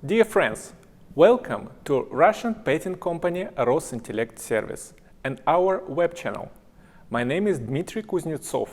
Dear friends, welcome to Russian patent company RosIntellectService and our web channel. My name is Dmitry Kuznetsov.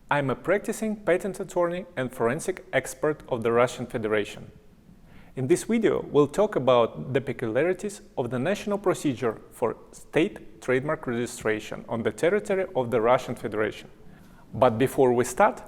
I'm a practicing patent attorney and forensic expert of the Russian Federation. In this video, we'll talk about the peculiarities of the national procedure for state trademark registration on the territory of the Russian Federation. But before we start,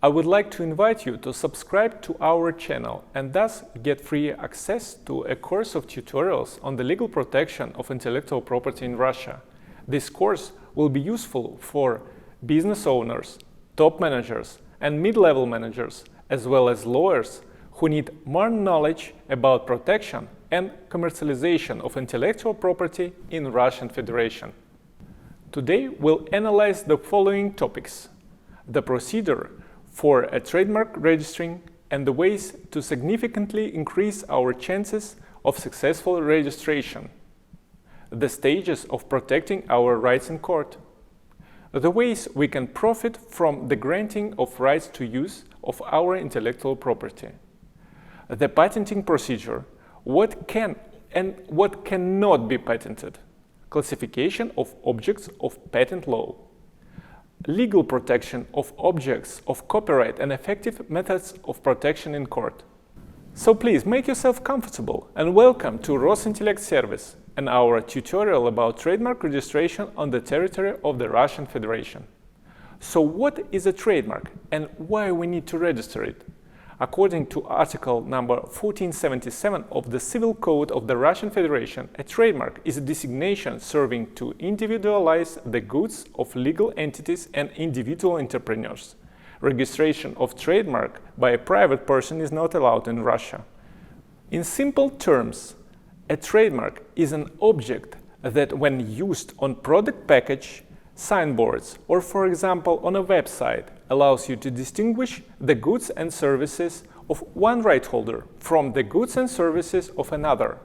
I would like to invite you to subscribe to our channel and thus get free access to a course of tutorials on the legal protection of intellectual property in Russia. This course will be useful for business owners, top managers, and mid-level managers, as well as lawyers who need more knowledge about protection and commercialization of intellectual property in Russian Federation. Today we'll analyze the following topics: the procedure for a trademark registering and the ways to significantly increase our chances of successful registration, the stages of protecting our rights in court, the ways we can profit from the granting of rights to use of our intellectual property, the patenting procedure, what can and what cannot be patented, classification of objects of patent law, legal protection of objects of copyright and effective methods of protection in court. So please make yourself comfortable and welcome to RosIntellectService and our tutorial about trademark registration on the territory of the Russian Federation. So what is a trademark and why we need to register it? According to article number 1477 of the Civil Code of the Russian Federation, a trademark is a designation serving to individualize the goods of legal entities and individual entrepreneurs. Registration of trademark by a private person is not allowed in Russia. In simple terms, a trademark is an object that, when used on product package, signboards, or for example on a website, allows you to distinguish the goods and services of one right holder from the goods and services of another.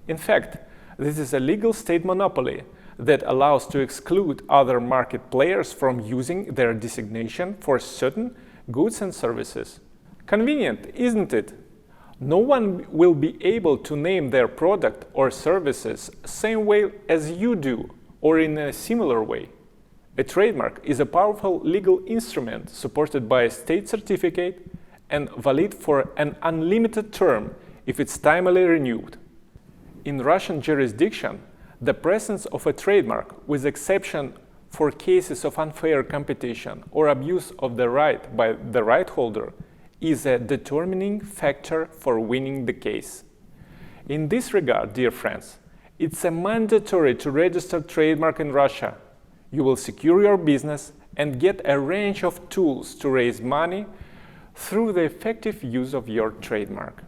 In fact, this is a legal state monopoly that allows to exclude other market players from using their designation for certain goods and services. Convenient, isn't it? No one will be able to name their product or services same way as you do or in a similar way. A trademark is a powerful legal instrument supported by a state certificate and valid for an unlimited term if it's timely renewed. In Russian jurisdiction, the presence of a trademark, with exception for cases of unfair competition or abuse of the right by the right holder, is a determining factor for winning the case. In this regard, dear friends, it's mandatory to register trademark in Russia. You will secure your business and get a range of tools to raise money through the effective use of your trademark.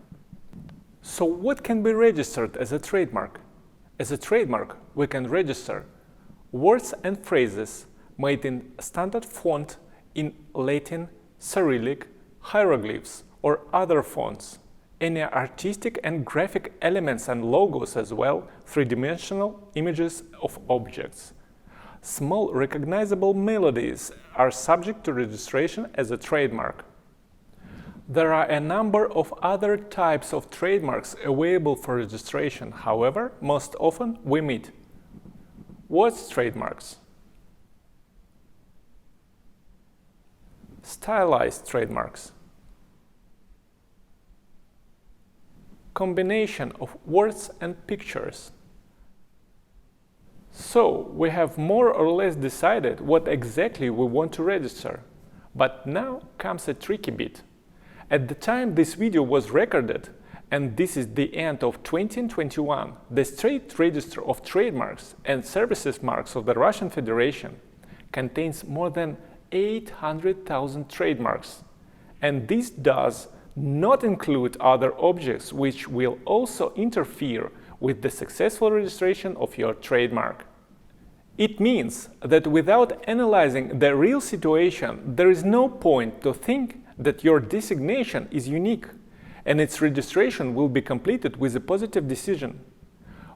So what can be registered as a trademark? As a trademark, we can register words and phrases made in standard font in Latin, Cyrillic, hieroglyphs, or other fonts, any artistic and graphic elements and logos, as well three-dimensional images of objects. Small recognizable melodies are subject to registration as a trademark. There are a number of other types of trademarks available for registration. However, most often we meet words trademarks, stylized trademarks, combination of words and pictures. So we have more or less decided what exactly we want to register. But now comes a tricky bit. At the time this video was recorded, and this is the end of 2021, the State Register of Trademarks and Services Marks of the Russian Federation contains more than 800,000 trademarks. And this does not include other objects which will also interfere with the successful registration of your trademark. It means that without analyzing the real situation, there is no point to think that your designation is unique and its registration will be completed with a positive decision.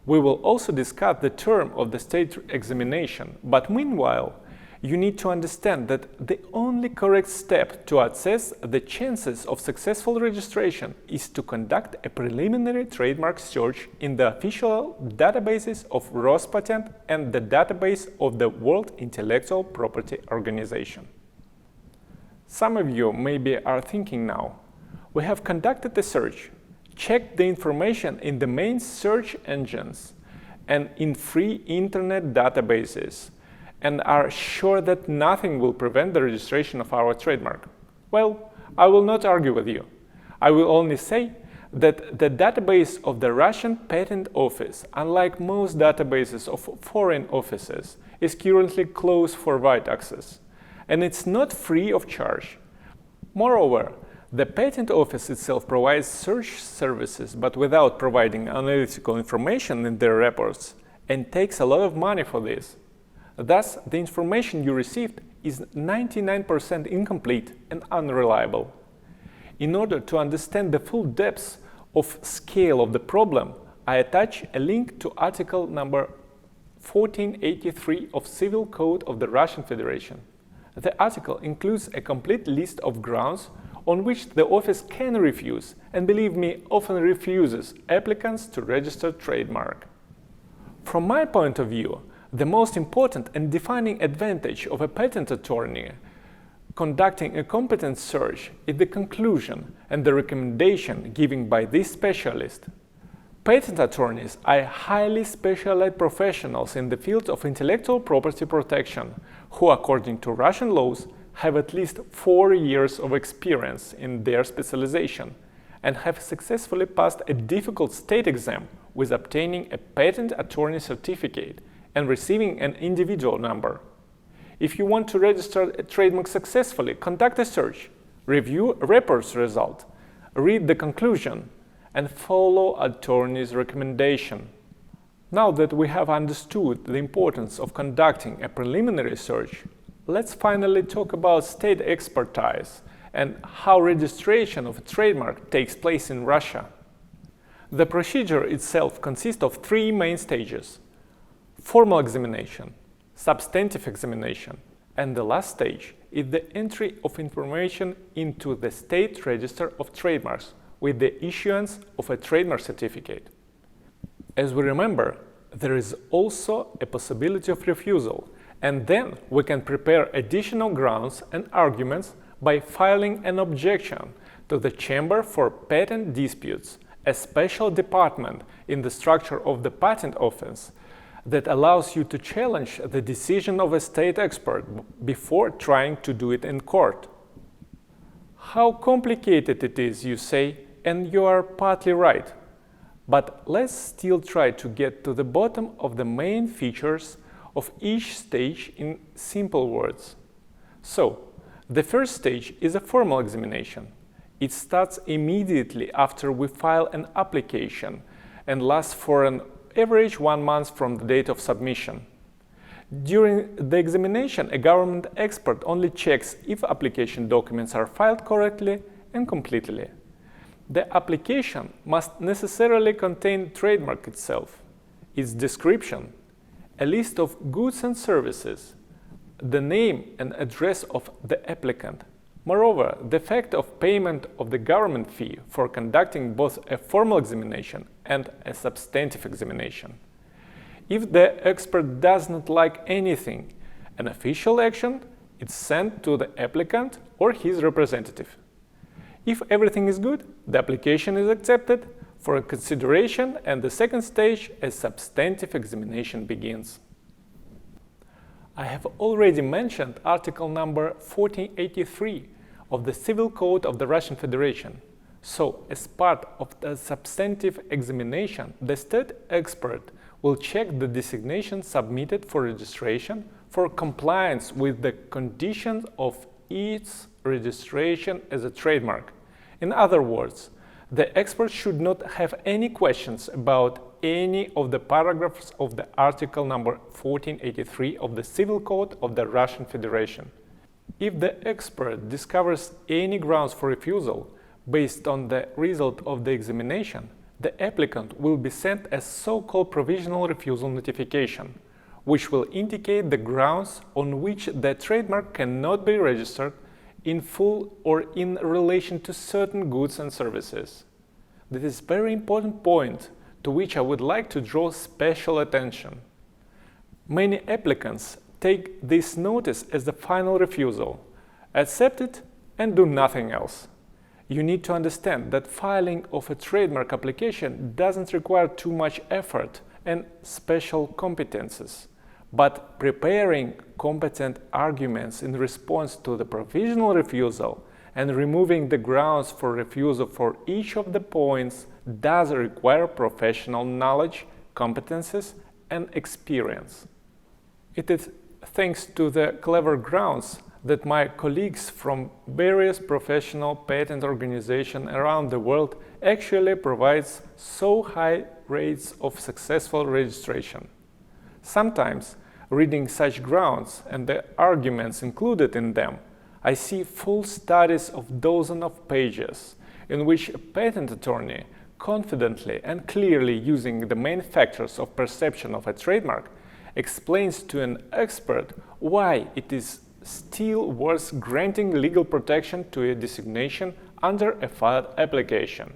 We will also discuss the term of the state examination, but meanwhile, you need to understand that the only correct step to assess the chances of successful registration is to conduct a preliminary trademark search in the official databases of Rospatent and the database of the World Intellectual Property Organization. Some of you maybe are thinking now, we have conducted a search, checked the information in the main search engines and in free internet databases, and are sure that nothing will prevent the registration of our trademark. Well, I will not argue with you. I will only say that the database of the Russian Patent Office, unlike most databases of foreign offices, is currently closed for wide access, and it's not free of charge. Moreover, the Patent Office itself provides search services but without providing analytical information in their reports, and takes a lot of money for this. Thus, the information you received is 99% incomplete and unreliable. In order to understand the full depth of scale of the problem, I attach a link to article number 1483 of Civil Code of the Russian Federation. The article includes a complete list of grounds on which the office can refuse, and believe me, often refuses applicants to register trademark. From my point of view, the most important and defining advantage of a patent attorney conducting a competent search is the conclusion and the recommendation given by this specialist. Patent attorneys are highly specialized professionals in the field of intellectual property protection who, according to Russian laws, have at least 4 years of experience in their specialization and have successfully passed a difficult state exam with obtaining a patent attorney certificate and receiving an individual number. If you want to register a trademark successfully, conduct a search, review a report's result, read the conclusion, and follow attorney's recommendation. Now that we have understood the importance of conducting a preliminary search, let's finally talk about state expertise and how registration of a trademark takes place in Russia. The procedure itself consists of 3 main stages: formal examination, substantive examination, and the last stage is the entry of information into the State Register of Trademarks with the issuance of a trademark certificate. As we remember, there is also a possibility of refusal, and then we can prepare additional grounds and arguments by filing an objection to the Chamber for Patent Disputes, a special department in the structure of the Patent Office that allows you to challenge the decision of a state expert before trying to do it in court. How complicated it is, you say, and you are partly right. But let's still try to get to the bottom of the main features of each stage in simple words. So, the first stage is a formal examination. It starts immediately after we file an application and lasts for an average 1 month from the date of submission. During the examination, a government expert only checks if application documents are filed correctly and completely. The application must necessarily contain trademark itself, its description, a list of goods and services, the name and address of the applicant. Moreover, the fact of payment of the government fee for conducting both a formal examination and a substantive examination. If the expert does not like anything, an official action is sent to the applicant or his representative. If everything is good, the application is accepted for consideration, and the second stage, a substantive examination, begins. I have already mentioned article number 1483 of the Civil Code of the Russian Federation. So, as part of the substantive examination, the state expert will check the designation submitted for registration for compliance with the conditions of its registration as a trademark. In other words, the expert should not have any questions about any of the paragraphs of the article number 1483 of the Civil Code of the Russian Federation. If the expert discovers any grounds for refusal based on the result of the examination, the applicant will be sent a so-called provisional refusal notification, which will indicate the grounds on which the trademark cannot be registered in full or in relation to certain goods and services. This is a very important point to which I would like to draw special attention. Many applicants take this notice as the final refusal, accept it and do nothing else. You need to understand that filing of a trademark application doesn't require too much effort and special competences, but preparing competent arguments in response to the provisional refusal and removing the grounds for refusal for each of the points does require professional knowledge, competences, and experience. It is thanks to the clever grounds that my colleagues from various professional patent organizations around the world actually provides so high rates of successful registration. Sometimes, reading such grounds and the arguments included in them, I see full studies of dozens of pages in which a patent attorney, confidently and clearly using the main factors of perception of a trademark, explains to an expert why it is still worth granting legal protection to a designation under a filed application.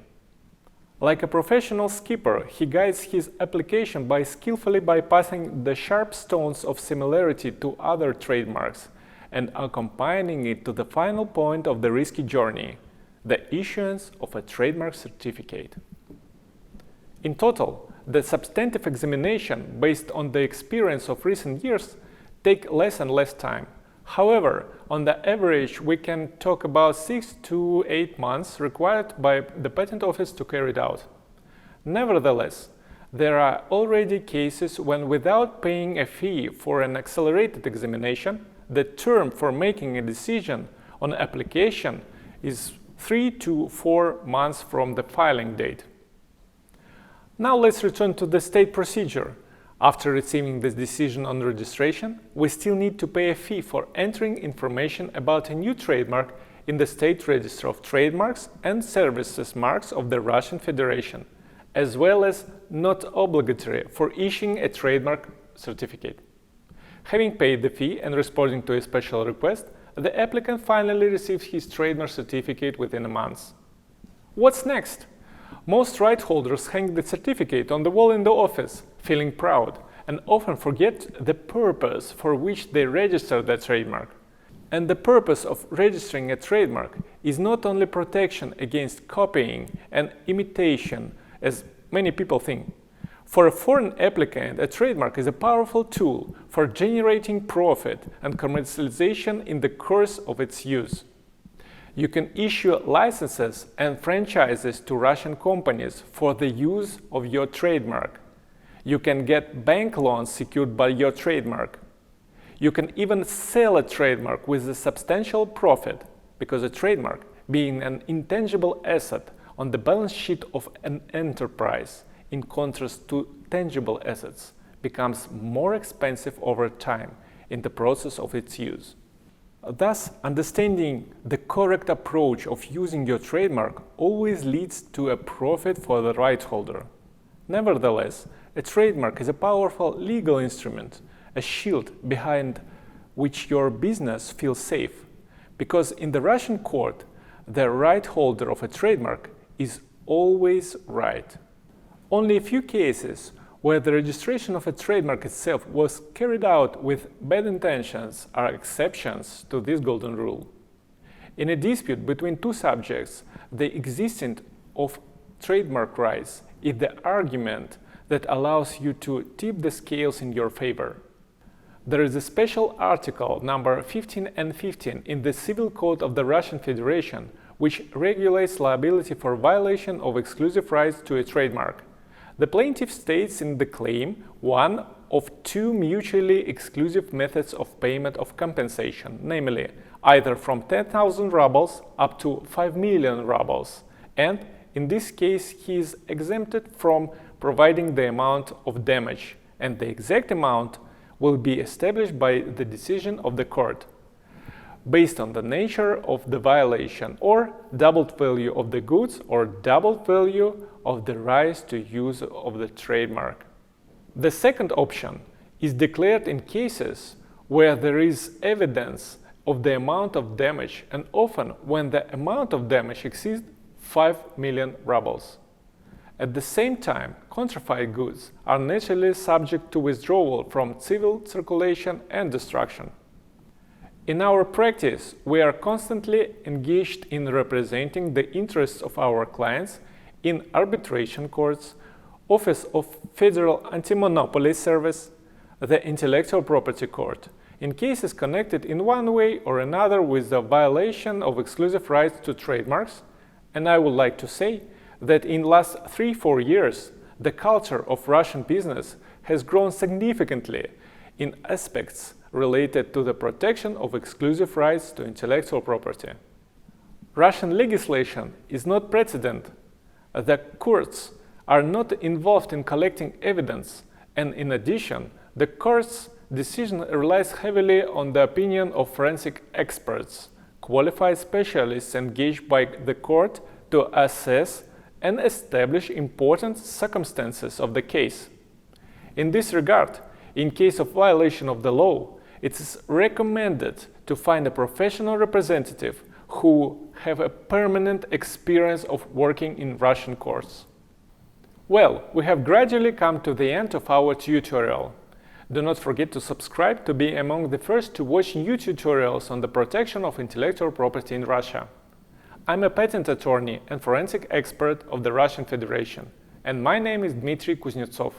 Like a professional skipper, he guides his application by skillfully bypassing the sharp stones of similarity to other trademarks and accompanying it to the final point of the risky journey, the issuance of a trademark certificate. In total, the substantive examination based on the experience of recent years take less and less time. However, on the average, we can talk about 6 to 8 months required by the Patent Office to carry it out. Nevertheless, there are already cases when, without paying a fee for an accelerated examination, the term for making a decision on application is 3 to 4 months from the filing date. Now let's return to the state procedure. After receiving this decision on registration, we still need to pay a fee for entering information about a new trademark in the State Register of Trademarks and Services Marks of the Russian Federation, as well as not obligatory for issuing a trademark certificate. Having paid the fee and responding to a special request, the applicant finally receives his trademark certificate within a month. What's next? Most right holders hang the certificate on the wall in the office, feeling proud, and often forget the purpose for which they register the trademark. And the purpose of registering a trademark is not only protection against copying and imitation, as many people think. For a foreign applicant, a trademark is a powerful tool for generating profit and commercialization in the course of its use. You can issue licenses and franchises to Russian companies for the use of your trademark. You can get bank loans secured by your trademark. You can even sell a trademark with a substantial profit, because a trademark, being an intangible asset on the balance sheet of an enterprise, in contrast to tangible assets, becomes more expensive over time in the process of its use. Thus, understanding the correct approach of using your trademark always leads to a profit for the right holder. Nevertheless, a trademark is a powerful legal instrument, a shield behind which your business feels safe, because in the Russian court, the right holder of a trademark is always right. Only a few cases where the registration of a trademark itself was carried out with bad intentions are exceptions to this golden rule. In a dispute between two subjects, the existence of trademark rights is the argument that allows you to tip the scales in your favor. There is a special article number 15 and 15 in the Civil Code of the Russian Federation which regulates liability for violation of exclusive rights to a trademark. The plaintiff states in the claim one of two mutually exclusive methods of payment of compensation, namely either from 10,000 rubles up to 5 million rubles, and in this case he is exempted from providing the amount of damage, and the exact amount will be established by the decision of the court, based on the nature of the violation, or doubled value of the goods, or doubled value of the rights to use of the trademark. The second option is declared in cases where there is evidence of the amount of damage and often when the amount of damage exceeds 5 million rubles. At the same time, counterfeit goods are naturally subject to withdrawal from civil circulation and destruction. In our practice, we are constantly engaged in representing the interests of our clients in arbitration courts, Office of Federal Anti-Monopoly Service, the Intellectual Property Court, in cases connected in one way or another with the violation of exclusive rights to trademarks, and I would like to say that in the last 3-4 years, the culture of Russian business has grown significantly in aspects related to the protection of exclusive rights to intellectual property. Russian legislation is not precedent. The courts are not involved in collecting evidence, and in addition, the court's decision relies heavily on the opinion of forensic experts, qualified specialists engaged by the court to assess and establish important circumstances of the case. In this regard, in case of violation of the law, it is recommended to find a professional representative who have a permanent experience of working in Russian courts. Well, we have gradually come to the end of our tutorial. Do not forget to subscribe to be among the first to watch new tutorials on the protection of intellectual property in Russia. I'm a patent attorney and forensic expert of the Russian Federation, and my name is Dmitry Kuznetsov.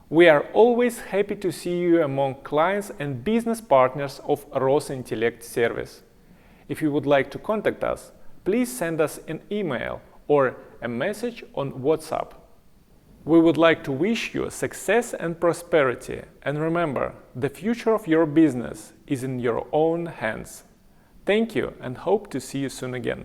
We are always happy to see you among clients and business partners of RosIntellectService. If you would like to contact us, please send us an email or a message on WhatsApp. We would like to wish you success and prosperity, and remember, the future of your business is in your own hands. Thank you and hope to see you soon again.